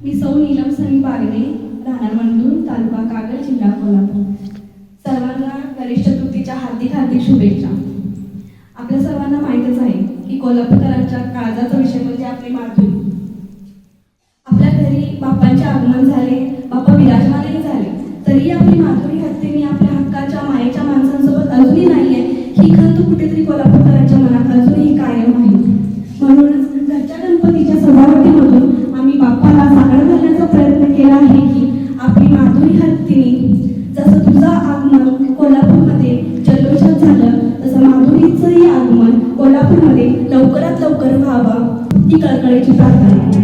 मी सौ नीलम सनी बागणे, राहणार मंडूर, तालुका कागल, जिल्हा कोल्हापूर. सर्वांना गणेश चतुर्थीच्या हार्दिक हार्दिक शुभेच्छा. आपल्या सर्वांना माहीतच आहे की कोल्हापूरकरांच्या काळजाचा विषय म्हणजे आपली मातृ. आपल्या घरी बाप्पांचे आगमन झाले, बाप्पा विराजमानही झाले, तरी आपली माधुरी हत्तीने आपल्या हक्काच्या मायेच्या माणसांसोबत अजूनही नाहीये ही खंत कुठेतरी कोल्हापूरकरांच्या मनात अजूनही कायम आहे. म्हणूनच घरच्या गणपतीच्या सजावटीमधून आम्ही बाप्पाला साकडं घालण्याचा प्रयत्न केला आहे की आपली माधुरी हत्तीने जसं तुझं आगमन कोल्हापूरमध्ये जल्लोषात झालं तसं माधुरीचंही आगमन कोल्हापूरमध्ये लवकरात लवकर व्हावा ही कळकळीची प्रार्थना.